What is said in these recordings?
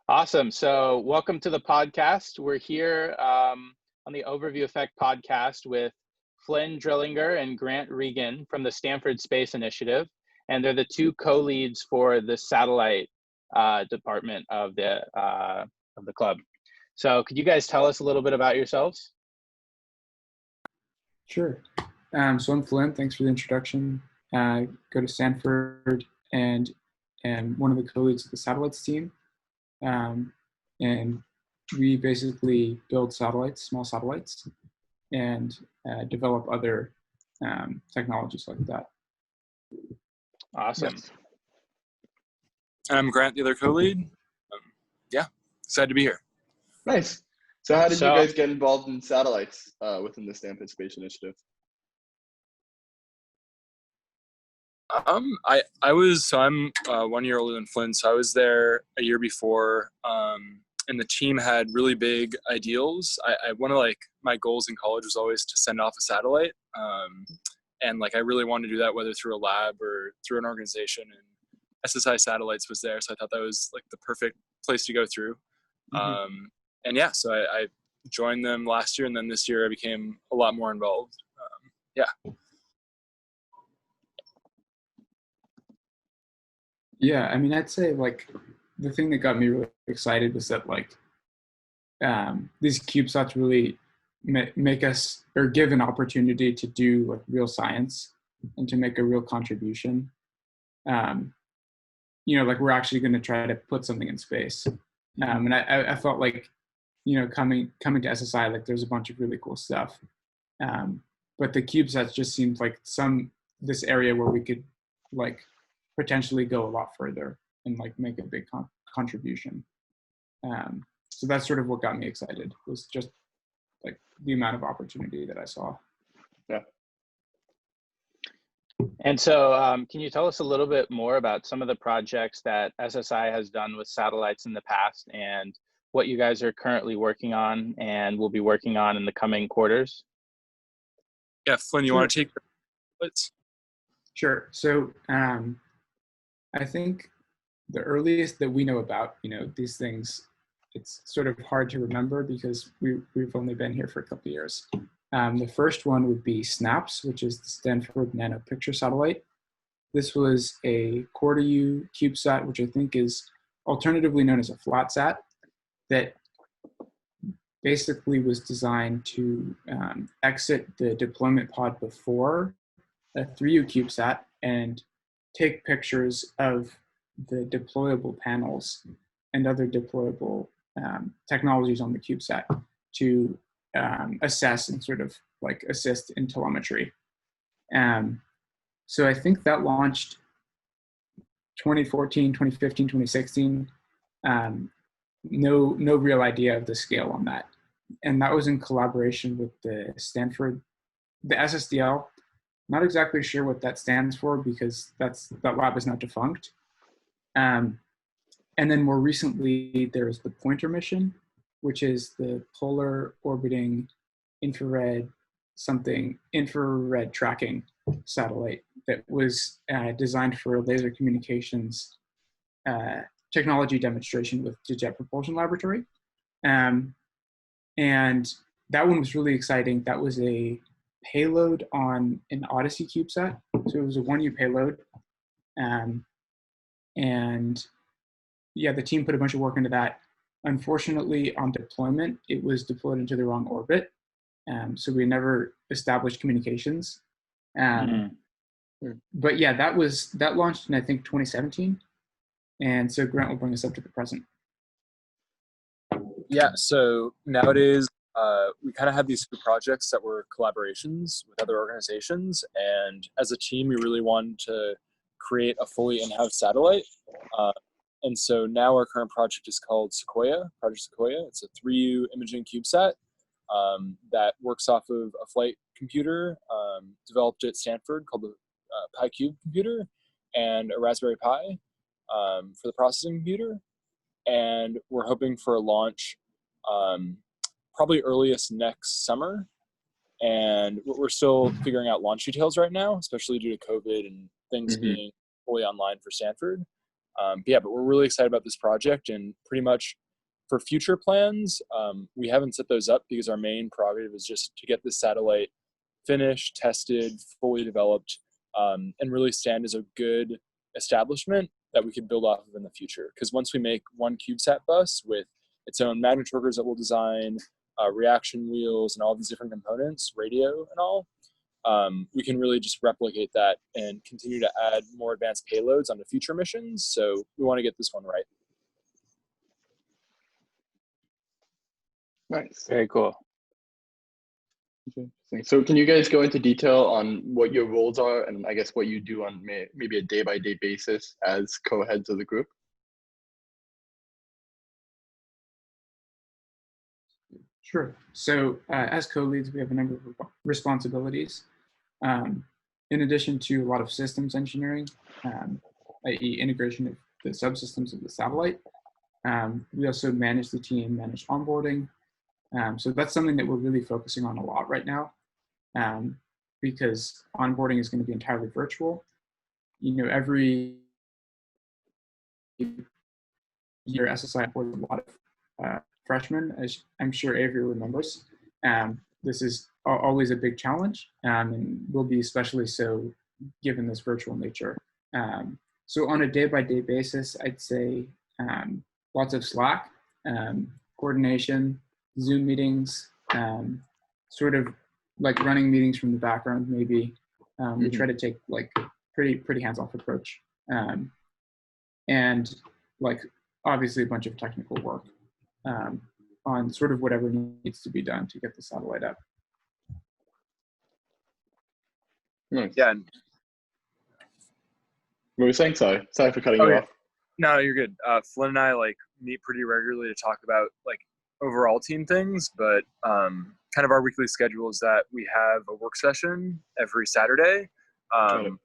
Awesome. So welcome to the podcast. We're here on the Overview Effect podcast with Flynn Dreilinger and Regen from the Stanford Space Initiative. And they're the two co-leads for the satellite department of the club. So could you guys tell us a little bit about yourselves? Sure. So I'm Flynn. Thanks for the introduction. I go to Stanford and one of the co-leads of the satellites team. And we basically build satellites, small satellites, and develop other technologies like that. Awesome. Yes. I'm Grant, the other co-lead. Excited to be here. Nice. So how did you guys get involved in satellites within the Stanford Space Initiative? I'm 1 year older than Flynn, so I was there a year before, and the team had really big ideals. One of my goals in college was always to send off a satellite, and I really wanted to do that whether through a lab or through an organization. And SSI Satellites was there, so I thought that was the perfect place to go through. Mm-hmm. So I joined them last year, and then this year I became a lot more involved. Yeah, I mean, I'd say the thing that got me really excited was that these CubeSats really make us or give an opportunity to do real science and to make a real contribution. We're actually going to try to put something in space. And I felt coming to SSI, there's a bunch of really cool stuff. But the CubeSats just seemed like this area where we could potentially go a lot further and make a big contribution. So that's sort of what got me excited, was just the amount of opportunity that I saw. Yeah. And so can you tell us a little bit more about some of the projects that SSI has done with satellites in the past and what you guys are currently working on and will be working on in the coming quarters? Yeah, Flynn, you want to take it? Sure. So I think the earliest that we know about, these things, it's sort of hard to remember because we've only been here for a couple of years. The first one would be SNAPS, which is the Stanford Nano Picture Satellite. This was a quarter-U CubeSat, which I think is alternatively known as a FlatSat, that basically was designed to exit the deployment pod before a 3U CubeSat and take pictures of the deployable panels and other deployable technologies on the CubeSat to assess and sort of assist in telemetry. So I think that launched 2014, 2015, 2016. No real idea of the scale on that. And that was in collaboration with the Stanford, the SSDL. Not exactly sure what that stands for because that lab is not defunct. And then more recently, there's the Pointer mission, which is the polar orbiting infrared tracking satellite that was designed for laser communications technology demonstration with the Jet Propulsion Laboratory. And that one was really exciting. That was a payload on an Odyssey CubeSat. So it was a 1U payload. The team put a bunch of work into that. Unfortunately, on deployment, it was deployed into the wrong orbit. So we never established communications. But yeah, that launched in, I think, 2017. And so Grant will bring us up to the present. Yeah, so nowadays, we kind of have these projects that were collaborations with other organizations. And as a team, we really wanted to create a fully in-house satellite. And so now our current project is called Project Sequoia. It's a 3U imaging CubeSat that works off of a flight computer developed at Stanford called the PiCube computer and a Raspberry Pi for the processing computer. And we're hoping for a launch probably earliest next summer. And we're still figuring out launch details right now, especially due to COVID and things being fully online for Stanford. But we're really excited about this project, and pretty much for future plans, we haven't set those up because our main prerogative is just to get this satellite finished, tested, fully developed, and really stand as a good establishment that we could build off of in the future. Because once we make one CubeSat bus with its own magnetorquers that we'll design, reaction wheels, and all these different components, radio and all, we can really just replicate that and continue to add more advanced payloads onto future missions. So we want to get this one right. Nice. Very cool. Interesting. So can you guys go into detail on what your roles are and I guess what you do on maybe a day-by-day basis as co-heads of the group? Sure. So as co-leads, we have a number of responsibilities. In addition to a lot of systems engineering, i.e. integration of the subsystems of the satellite, we also manage the team, manage onboarding. So that's something that we're really focusing on a lot right now, because onboarding is going to be entirely virtual. Every year SSI onboards a lot of freshmen, as I'm sure Avery remembers. This is always a big challenge, and will be especially so given this virtual nature. So on a day-by-day basis, I'd say lots of Slack, coordination, Zoom meetings, sort of like running meetings from the background maybe. We try to take like pretty hands-off approach. And like obviously a bunch of technical work on sort of whatever needs to be done to get the satellite up. Nice. Yeah. What were you saying? Sorry for cutting you off. No, you're good. Flynn and I meet pretty regularly to talk about overall team things, but kind of our weekly schedule is that we have a work session every Saturday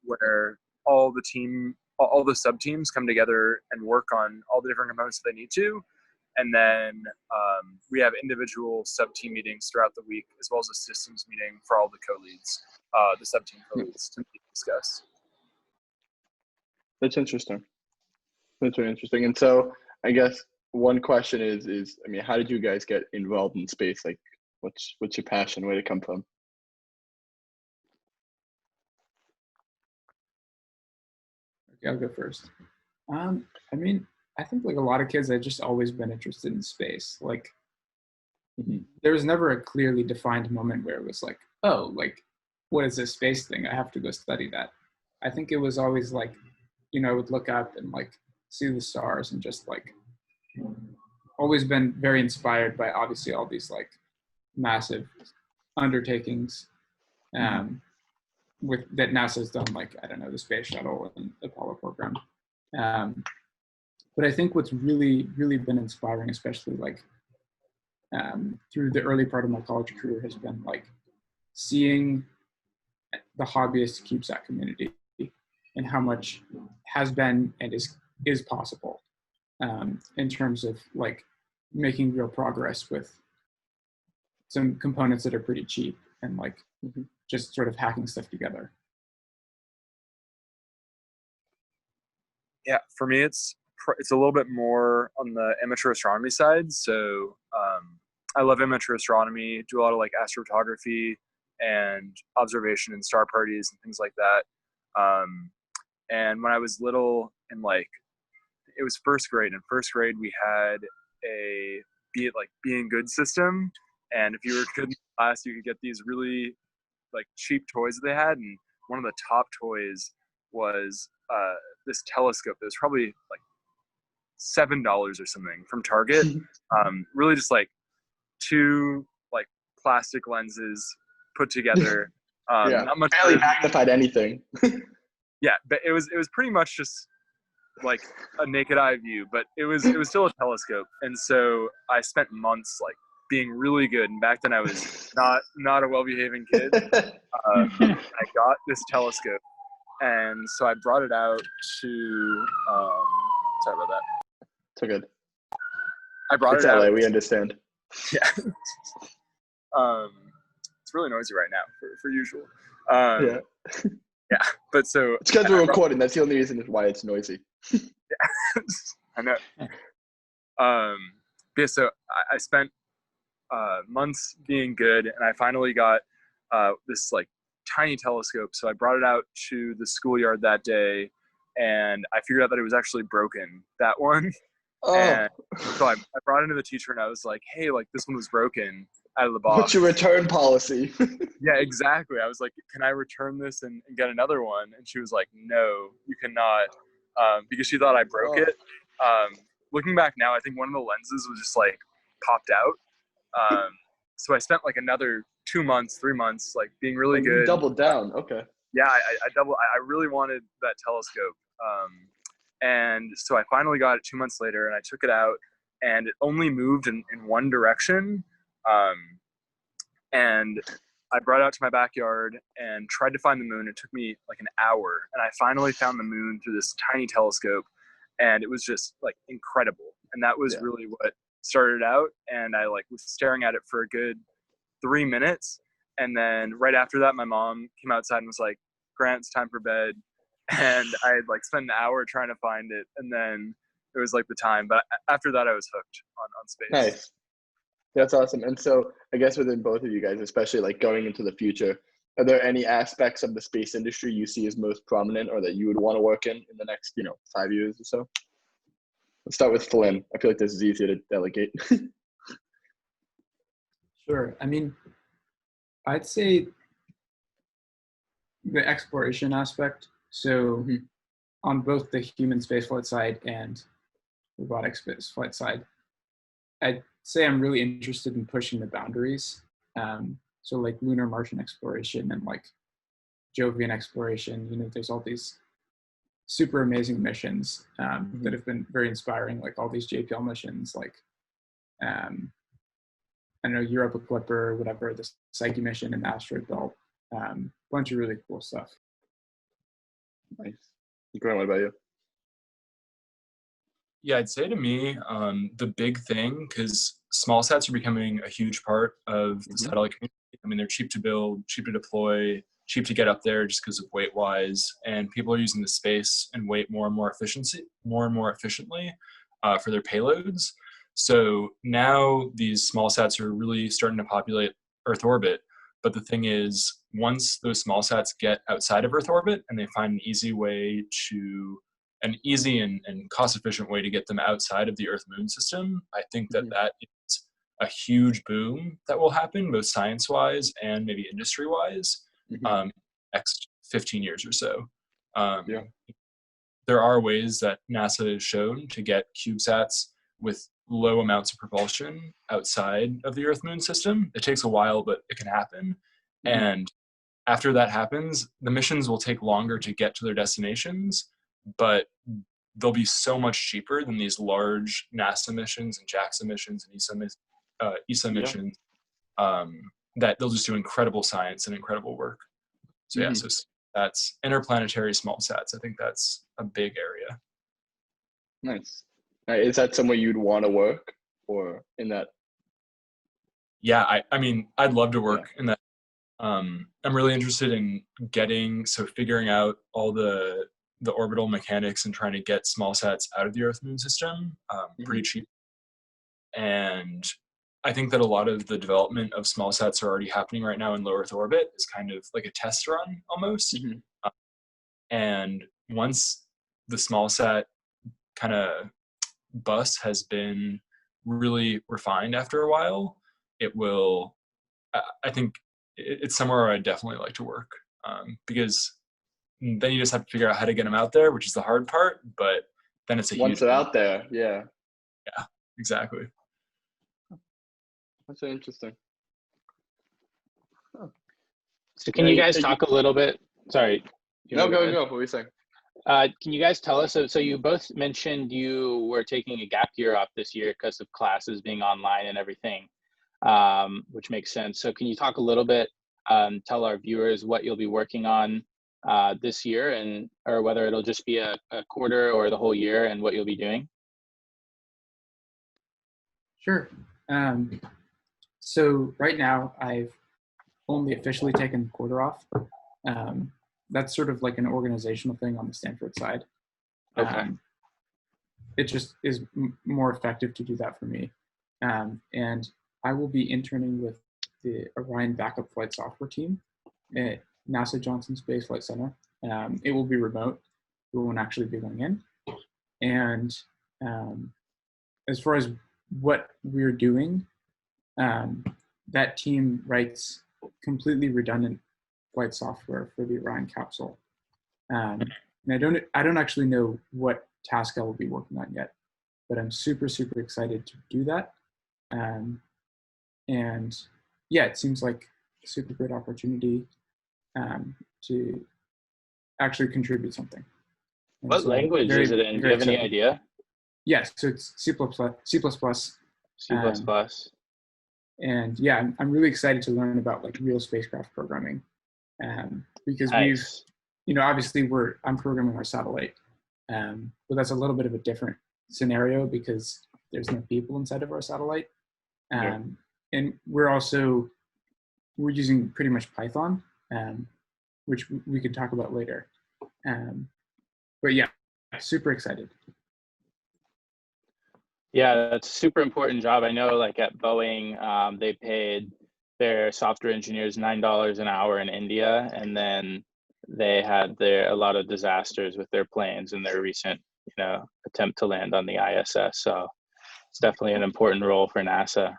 where all the sub teams come together and work on all the different components that they need to. And then we have individual sub-team meetings throughout the week, as well as a systems meeting for all the co-leads, the sub-team co-leads to discuss. That's interesting. That's very interesting. And so I guess one question is, I mean, how did you guys get involved in space? Like, what's your passion? Where did it come from? Okay, I'll go first. I mean, I think like a lot of kids, I've just always been interested in space. Like, there was never a clearly defined moment where it was like, oh, like, what is this space thing? I have to go study that. I think it was always like, I would look up and like see the stars and just like, always been very inspired by obviously all these like massive undertakings with that NASA's done, like, I don't know, the space shuttle and the Apollo program. But I think what's really, really been inspiring, especially like through the early part of my college career, has been like seeing the hobbyist CubeSat community and how much has been and is possible in terms of like making real progress with some components that are pretty cheap and like just sort of hacking stuff together. Yeah, for me, it's a little bit more on the amateur astronomy side. So I love amateur astronomy, do a lot of like astrophotography and observation and star parties and things like that. And when I was little, and like it was first grade. In first grade, we had a being good system, and if you were good in class, you could get these really like cheap toys that they had. And one of the top toys was this telescope that was probably like $7 or something from Target. Really just like two like plastic lenses put together. Not much. Barely magnified anything. Yeah, but it was pretty much just like a naked eye view, but it was still a telescope. And so I spent months like being really good. And back then I was not a well-behaving kid. I got this telescope, and so I brought it out to. Sorry about that. It's all good. I brought it's it LA, out. we understand. Yeah. It's really noisy right now for usual. Yeah. Yeah, but so it's because we're recording. That's the only reason why it's noisy. Yeah, I know. Yeah, so I spent months being good, and I finally got this like tiny telescope. So I brought it out to the schoolyard that day, and I figured out that it was actually broken, that one. Oh, And so I brought it to the teacher, and I was like, hey, like this one was broken out of the box. what's your return policy? Yeah, exactly. I was like, can I return this and get another one? And she was like, no, you cannot, because she thought I broke it. Looking back now, I think one of the lenses was just like popped out. So I spent like another 2 months, 3 months, like being really good. You doubled down. Okay. Yeah, I really wanted that telescope. And so I finally got it 2 months later, and I took it out, and it only moved in one direction. And I brought it out to my backyard and tried to find the moon. It took me like an hour, and I finally found the moon through this tiny telescope, and it was just like incredible. And that was really what started out. And I like was staring at it for a good 3 minutes, and then right after that, my mom came outside and was like, "Grant, it's time for bed." And I had like spent an hour trying to find it, and then it was like the time. But after that, I was hooked on space. Nice. That's awesome. And so I guess within both of you guys, especially like going into the future, are there any aspects of the space industry you see as most prominent or that you would want to work in the next, 5 years or so? Let's start with Flynn. I feel like this is easier to delegate. Sure. I mean, I'd say the exploration aspect. So on both the human spaceflight side and robotic spaceflight side, I'd say I'm really interested in pushing the boundaries. So like lunar Martian exploration and like Jovian exploration, there's all these super amazing missions that have been very inspiring, like all these JPL missions, like I don't know, Europa Clipper, whatever, the Psyche mission and the asteroid belt, bunch of really cool stuff. Nice. Grant, what about you? Yeah, I'd say to me, the big thing, because small sats are becoming a huge part of the satellite community. I mean, they're cheap to build, cheap to deploy, cheap to get up there just because of weight-wise, and people are using the space and weight more and more efficiently for their payloads. So now these small sats are really starting to populate Earth orbit. But the thing is, once those small sats get outside of Earth orbit and they find an easy and cost-efficient way to get them outside of the Earth-Moon system, I think that is a huge boom that will happen, both science-wise and maybe industry-wise, next 15 years or so. There are ways that NASA has shown to get CubeSats with low amounts of propulsion outside of the Earth-Moon system. It takes a while, but it can happen. And after that happens, the missions will take longer to get to their destinations, but they'll be so much cheaper than these large NASA missions and JAXA missions and ESA missions that they'll just do incredible science and incredible work. So so that's interplanetary small sats. I think that's a big area. Nice. Is that somewhere you'd want to work or in that? Yeah, I mean, I'd love to work in that. I'm really interested in figuring out all the orbital mechanics and trying to get small sats out of the Earth-Moon system pretty cheap. And I think that a lot of the development of small sats are already happening right now in low Earth orbit. It's kind of like a test run almost. And once the small sat kind of bus has been really refined after a while, it will, I think it's somewhere where I'd definitely like to work because then you just have to figure out how to get them out there, which is the hard part, but then it's once they're out there. Yeah, exactly. That's so interesting. So can you guys talk a little bit? Sorry. No, go. What were you saying? Can you guys tell us, so you both mentioned you were taking a gap year off this year because of classes being online and everything, which makes sense. So can you talk a little bit, tell our viewers what you'll be working on this year or whether it'll just be a quarter or the whole year and what you'll be doing? Sure. So right now I've only officially taken a quarter off. That's sort of like an organizational thing on the Stanford side. it just is more effective to do that for me. And I will be interning with the Orion backup flight software team at NASA Johnson Space Flight Center. It will be remote. We won't actually be going in. And as far as what we're doing, that team writes completely redundant flight software for the Orion capsule. And I don't actually know what task I will be working on yet, but I'm super, super excited to do that. And yeah, it seems like a super great opportunity to actually contribute something. And What so language is it in? Do you have any idea? Yes, so it's C++. C++. And yeah, I'm really excited to learn about like real spacecraft programming, because Nice. obviously I'm programming our satellite, but that's a little bit of a different scenario because there's no people inside of our satellite. And we're using pretty much Python, which we could talk about later. But yeah, super excited. Yeah, that's a super important job. I know like at Boeing, they paid their software engineers $9 an hour in India, and then they had a lot of disasters with their planes in their recent, attempt to land on the ISS. So it's definitely an important role for NASA.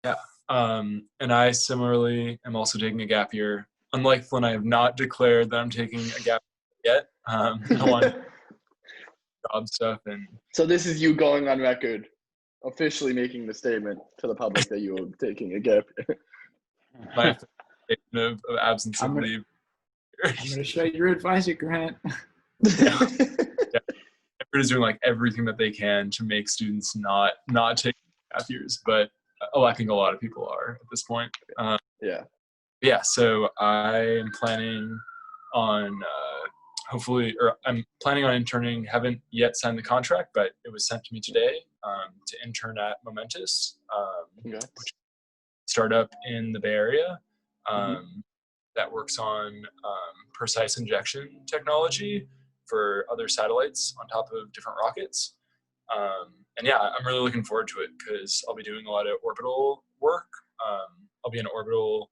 Yeah. And I similarly am also taking a gap year. Unlike Flynn, I have not declared that I'm taking a gap yet. I want job stuff. And So this is you going on record, officially making the statement to the public that you are taking a gap. my statement of absence of leave. I'm going to show your advisor, Grant. Yeah. Everybody's doing like everything that they can to make students not take gap years, but I think a lot of people are at this point. Yeah. So I am planning on I'm planning on interning. Haven't yet signed the contract, but it was sent to me today to intern at Momentous, which is a startup in the Bay Area that works on precise injection technology for other satellites on top of different rockets. And yeah, I'm really looking forward to it because I'll be doing a lot of orbital work. I'll be an orbital,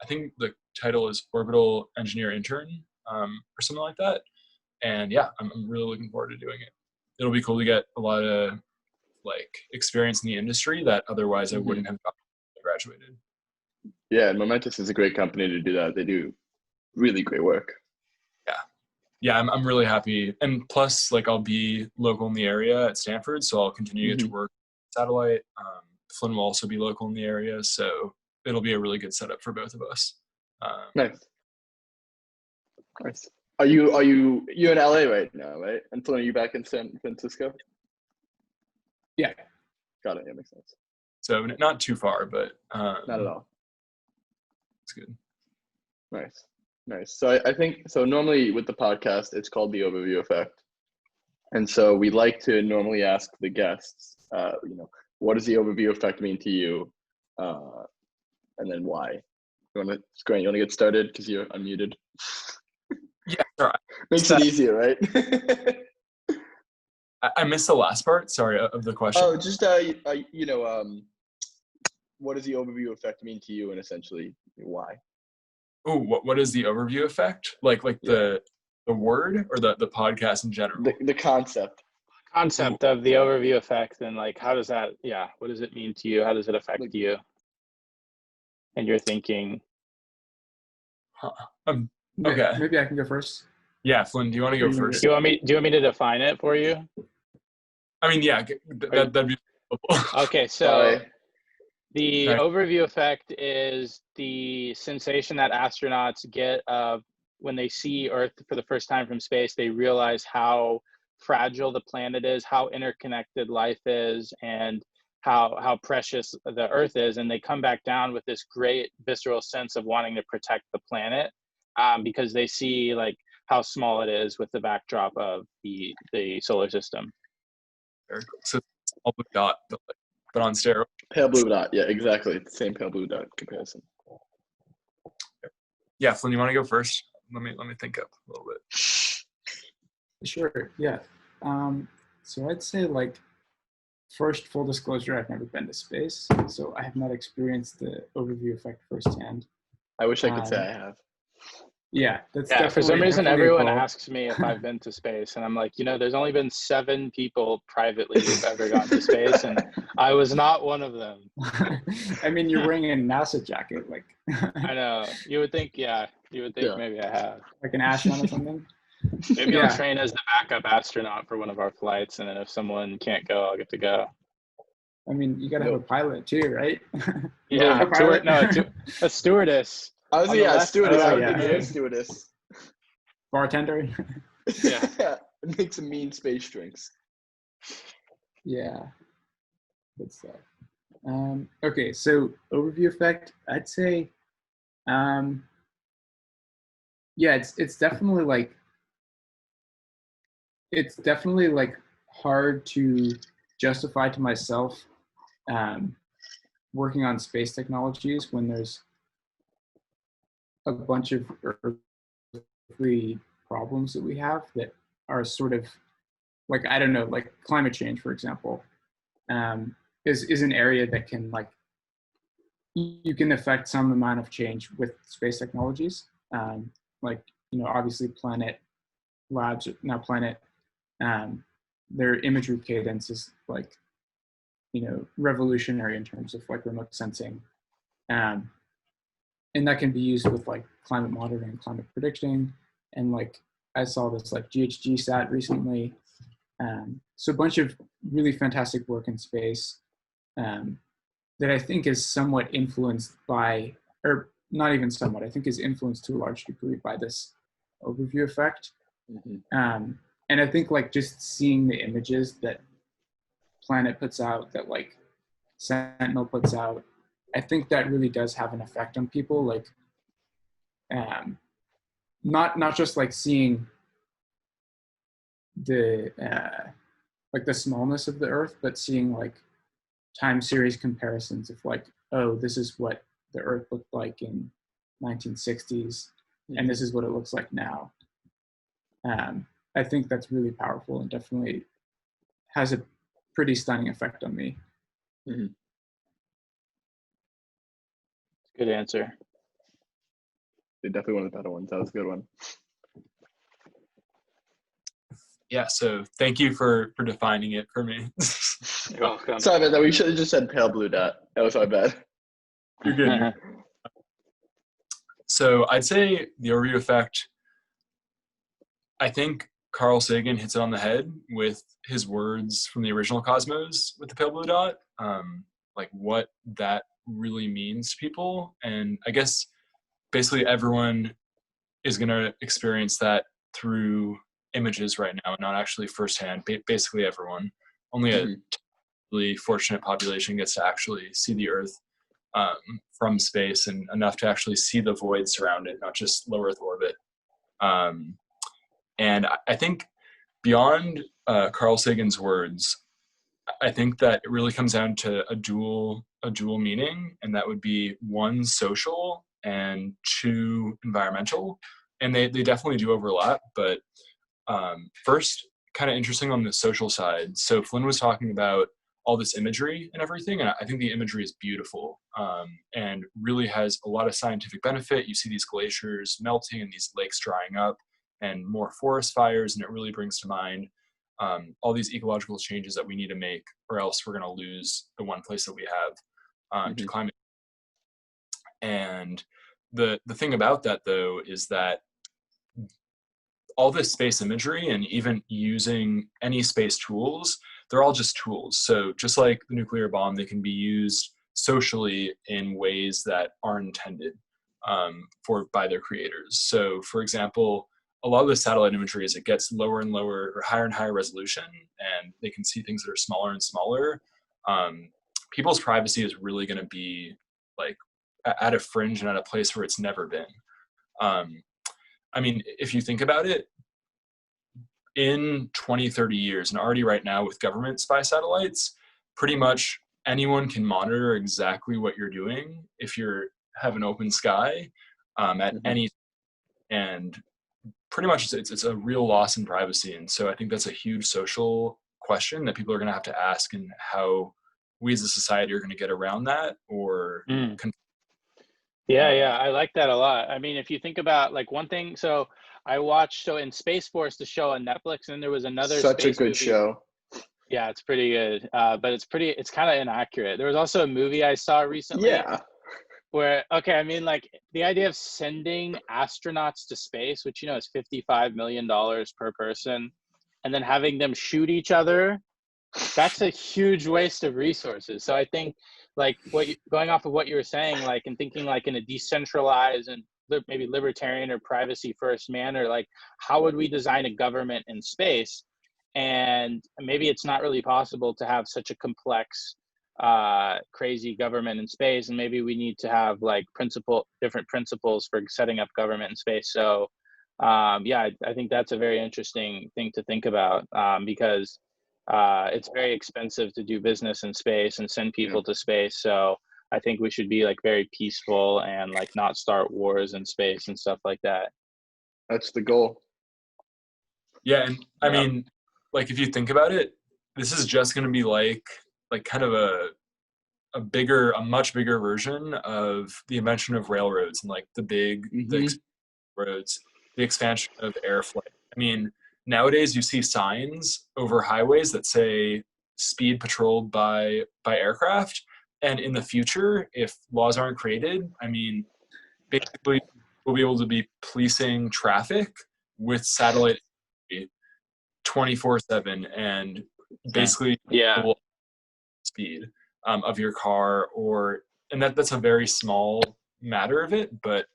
I think the title is orbital engineer intern or something like that. And yeah, I'm really looking forward to doing it. It'll be cool to get a lot of like experience in the industry that otherwise I wouldn't have gotten when I graduated. Yeah, and Momentous is a great company to do that. They do really great work. Yeah, I'm really happy. And plus, like, I'll be local in the area at Stanford, so I'll continue to get to work satellite. Flynn will also be local in the area, so it'll be a really good setup for both of us. Nice. Are you in LA right now, right? And Flynn, are you back in San Francisco? Yeah. Got it. Yeah, makes sense. So not too far, but not at all. It's good. Nice. So I think, so normally with the podcast, it's called the overview effect. And so we like to normally ask the guests, what does the overview effect mean to you? And then why? Grant, you want to get started because you're unmuted? Yeah, sure. Makes it easier, right? I missed the last part, sorry, of the question. Oh, just, what does the overview effect mean to you, and essentially why? Oh, what is the overview effect? Like the word or the podcast in general? The concept. Concept of the overview effect, and like how does that? Yeah, what does it mean to you? How does it affect you and your thinking? Okay. Maybe I can go first. Yeah, Flynn, do you want to go first? Do you want me to define it for you? I mean, yeah, that'd be helpful. Okay, so the overview effect is the sensation that astronauts get when they see Earth for the first time from space. They realize how fragile the planet is, how interconnected life is, and how precious the Earth is. And they come back down with this great visceral sense of wanting to protect the planet because they see like how small it is with the backdrop of the solar system. So it's all blue dot, but on steroids. Pale blue dot, yeah, exactly. It's the same pale blue dot comparison. Yeah, Flynn, you want to go first? let me think up a little bit. Sure. Yeah. So I'd say like first, full disclosure, I've never been to space, so I have not experienced the overview effect firsthand. I wish I could say I have. Yeah, that's Yeah, for some reason, definitely everyone involved. asks me if I've been to space, and I'm like, there's only been 7 people privately who've ever gone to space, and I was not one of them. I mean, you're wearing a NASA jacket, like I know. You would think maybe I have. like an astronaut or something. Maybe I'll Yeah. train as the backup astronaut for one of our flights, and then if someone can't go, I'll get to go. I mean, you gotta have a pilot too, right? Yeah, pilot? a stewardess. I was a stewardess. Oh, I would yeah. be a stewardess. Bartender. Yeah. Make some mean space drinks. Yeah, good stuff. Okay, so overview effect, I'd say, yeah, it's definitely like hard to justify to myself working on space technologies when there's a bunch of earthly problems that we have that are sort of like, I don't know, like climate change, for example, is an area that can you can affect some amount of change with space technologies. Obviously Planet Labs, now Planet, their imagery cadence is revolutionary in terms of like remote sensing. And that can be used with like climate monitoring, climate predicting. And like, I saw this like GHG sat recently. So a bunch of really fantastic work in space that I think is somewhat influenced by, or not even somewhat, I think is influenced to a large degree by this overview effect. Mm-hmm. And I think like just seeing the images that Planet puts out, that like Sentinel puts out, I think that really does have an effect on people. Like, not just like seeing the the smallness of the Earth, but seeing like time series comparisons of like, oh, this is what the Earth looked like in 1960s, and this is what it looks like now. I think that's really powerful and definitely has a pretty stunning effect on me. Mm-hmm. Good answer. Definitely one of the better ones. That was a good one. Yeah, so thank you for defining it for me. You're welcome. Sorry about that. We should have just said pale blue dot. That was our bad. You're good. So I'd say the overview effect, I think Carl Sagan hits it on the head with his words from the original Cosmos with the pale blue dot, like what that really means to people. And I guess basically everyone is going to experience that through images right now, not actually firsthand. Basically everyone. Only a really fortunate population gets to actually see the Earth from space, and enough to actually see the void surround it, not just low Earth orbit. And I think beyond Carl Sagan's words, I think that it really comes down to a dual meaning, and that would be 1, social, and 2, environmental. And they definitely do overlap, but first, kind of interesting on the social side. So Flynn was talking about all this imagery and everything, and I think the imagery is beautiful and really has a lot of scientific benefit. You see these glaciers melting and these lakes drying up and more forest fires, and it really brings to mind all these ecological changes that we need to make, or else we're going to lose the one place that we have to climate. And the thing about that, though, is that all this space imagery and even using any space tools, they're all just tools. So just like the nuclear bomb, they can be used socially in ways that aren't intended by their creators. So for example, a lot of the satellite imagery, as it gets lower and lower, or higher and higher resolution, and they can see things that are smaller and smaller, people's privacy is really going to be like at a fringe and at a place where it's never been. I mean, if you think about it, in 20, 30 years, and already right now with government spy satellites, pretty much anyone can monitor exactly what you're doing if you have an open sky at any. and pretty much it's a real loss in privacy. And so I think that's a huge social question that people are going to have to ask, and how we as a society are going to get around that, or Yeah, I like that a lot. I mean, if you think about like one thing, so I watched in Space Force, the show on Netflix, and there was another Such a space good movie. show. Yeah, it's pretty good, but it's kind of inaccurate. There was also a movie I saw recently Yeah. where, okay, I mean, like the idea of sending astronauts to space, which is $55 million per person, and then having them shoot each other, that's a huge waste of resources. So I think like going off of what you were saying, like, and thinking like in a decentralized and maybe libertarian or privacy first manner, like how would we design a government in space? And maybe it's not really possible to have such a complex, crazy government in space. And maybe we need to have like different principles for setting up government in space. So yeah, I think that's a very interesting thing to think about, because it's very expensive to do business in space and send people to space. So I think we should be like very peaceful and like not start wars in space and stuff like that. That's the goal. Yeah, and I mean, like if you think about it, this is just going to be like kind of a much bigger version of the invention of railroads, and like the roads, the expansion of air flight. I mean, nowadays you see signs over highways that say speed patrolled by aircraft, and in the future, if laws aren't created, I mean, basically we'll be able to be policing traffic with satellite 24/7, and basically speed of your car, and that's a very small matter of it, but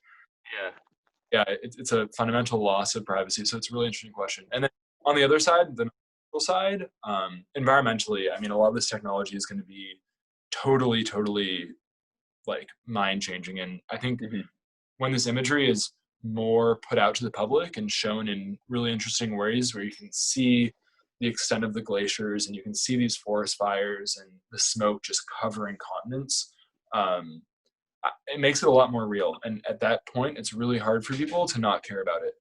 it's a fundamental loss of privacy. So it's a really interesting question. And then on the other side, the medical side, environmentally, I mean, a lot of this technology is going to be totally like mind changing. And I think when this imagery is more put out to the public and shown in really interesting ways, where you can see the extent of the glaciers and you can see these forest fires and the smoke just covering continents, it makes it a lot more real. And at that point, it's really hard for people to not care about it.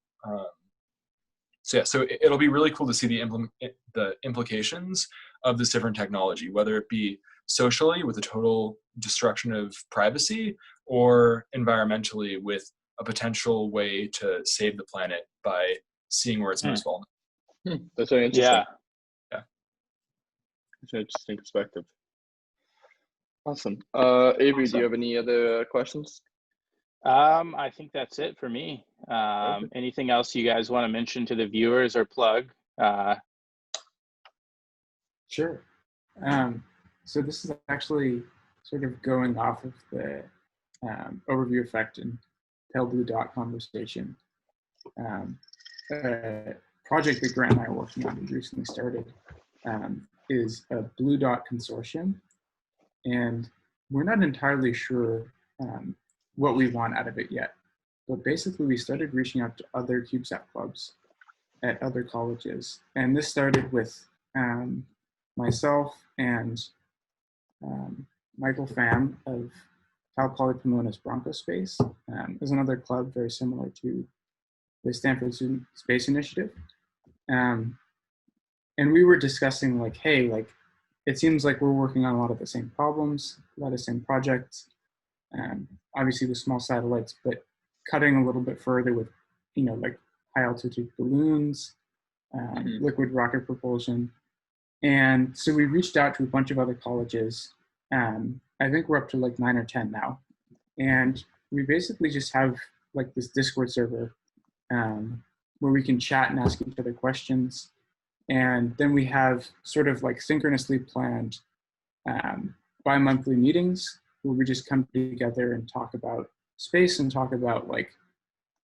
So it'll be really cool to see the implications of this different technology, whether it be socially with a total destruction of privacy, or environmentally with a potential way to save the planet by seeing where it's most vulnerable. That's very interesting. Yeah. That's an interesting perspective. Awesome. Avery, do you have any other questions? I think that's it for me. Anything else you guys want to mention to the viewers or plug? Sure. So this is actually sort of going off of the overview effect and pale blue dot conversation. A project that Grant and I are working on, we recently started, is a blue dot consortium. And we're not entirely sure what we want out of it yet. But basically, we started reaching out to other CubeSat clubs at other colleges. And this started with myself and Michael Pham of Cal Poly Pomona's Bronco Space. There's another club very similar to the Stanford Student Space Initiative. And we were discussing like, hey, like, it seems like we're working on a lot of the same problems, a lot of the same projects, obviously with small satellites, but cutting a little bit further with, like high altitude balloons, liquid rocket propulsion. And so we reached out to a bunch of other colleges. I think we're up to like 9 or 10 now. And we basically just have like this Discord server where we can chat and ask each other questions. And then we have sort of like synchronously planned bi-monthly meetings where we just come together and talk about space and talk about like,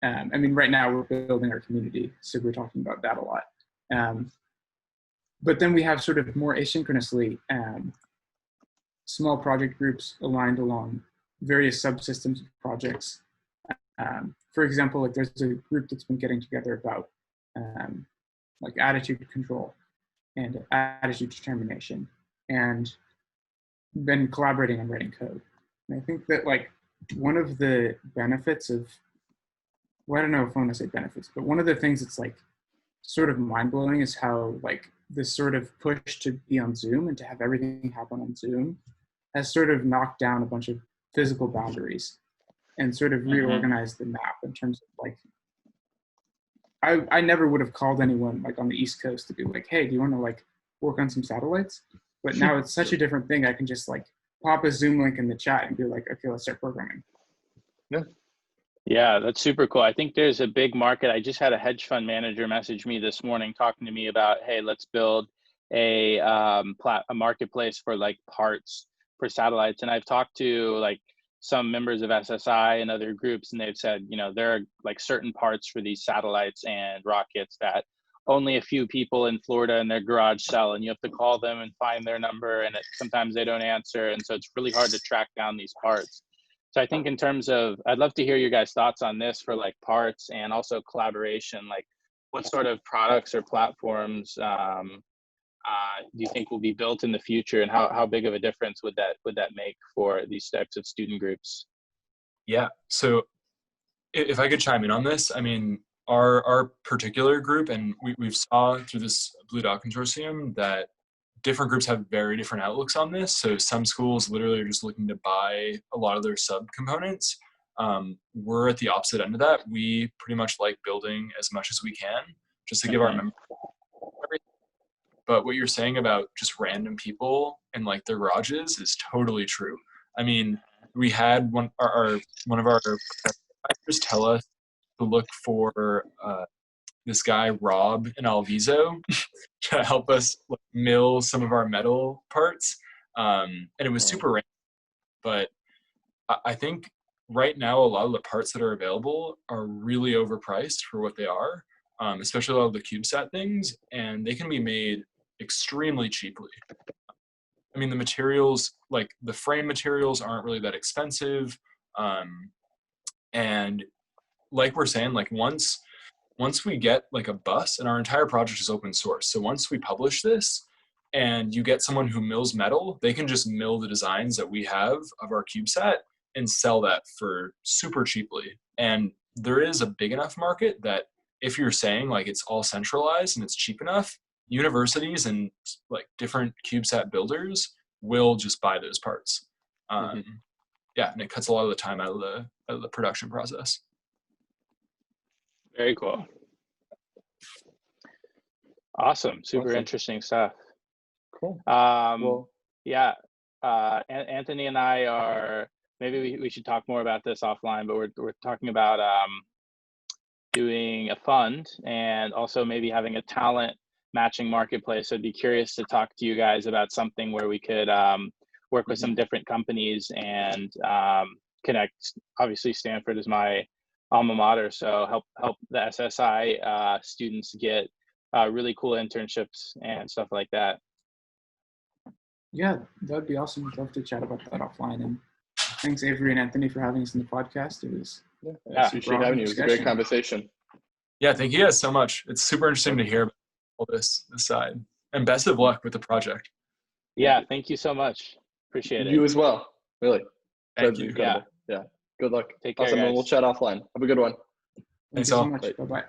I mean, right now we're building our community, so we're talking about that a lot. But then we have sort of more asynchronously small project groups aligned along various subsystems of projects. For example, like there's a group that's been getting together about like attitude control and attitude determination, and been collaborating on writing code. And I think that like one of the benefits of well, I don't know if I want to say benefits, but one of the things that's like sort of mind blowing is how like this sort of push to be on Zoom and to have everything happen on Zoom has sort of knocked down a bunch of physical boundaries and sort of reorganized the map in terms of like, I never would have called anyone like on the East Coast to be like, hey, do you want to like work on some satellites? But now it's such a different thing. I can just like pop a Zoom link in the chat and be like, okay, let's start programming. Yeah, that's super cool. I think there's a big market. I just had a hedge fund manager message me this morning talking to me about, hey, let's build a marketplace for like parts for satellites. And I've talked to like some members of SSI and other groups, and they've said, you know, there are like certain parts for these satellites and rockets that only a few people in Florida in their garage sell, and you have to call them and find their number, and sometimes they don't answer. And so it's really hard to track down these parts. So I think in terms of, I'd love to hear your guys' thoughts on this for like parts and also collaboration, like what sort of products or platforms do you think will be built in the future, and how big of a difference would that make for these types of student groups? Yeah, so if I could chime in on this, I mean, our particular group, and we've saw through this Blue Dot Consortium that different groups have very different outlooks on this. So some schools literally are just looking to buy a lot of their subcomponents. We're at the opposite end of that. We pretty much like building as much as we can just to give our members everything. But what you're saying about just random people and like their garages is totally true. I mean, we had one of our advisors tell us to look for this guy Rob in Alviso to help us like, mill some of our metal parts, and it was super random. But I think right now a lot of the parts that are available are really overpriced for what they are, especially a lot of the CubeSat things, and they can be made extremely cheaply. I mean, the materials, like the frame materials, aren't really that expensive, and like we're saying, like once we get like a bus, and our entire project is open source, so once we publish this and you get someone who mills metal, they can just mill the designs that we have of our CubeSat and sell that for super cheaply. And there is a big enough market that if you're saying like it's all centralized and it's cheap enough, universities and like different CubeSat builders will just buy those parts. Yeah, and it cuts a lot of the time out of the production process. Very cool. Awesome. Super interesting stuff. Cool. Well, yeah. Anthony and I are, maybe we should talk more about this offline, but we're talking about doing a fund and also maybe having a talent matching marketplace. So I'd be curious to talk to you guys about something where we could work with some different companies and connect. Obviously, Stanford is my alma mater, so help the SSI students get really cool internships and stuff like that. Yeah, that'd be awesome. I'd love to chat about that offline. And thanks, Avery and Anthony, for having us in the podcast. It was appreciate having you. It was a great conversation. Yeah, thank you guys so much. It's super interesting to hear about all this side. And best of luck with the project. Yeah, thank you so much. Appreciate it. You as well. Really. Thank you. Yeah. Good luck. Take care, awesome. guys. We'll chat offline. Have a good one. Thank you so much. Bye-bye.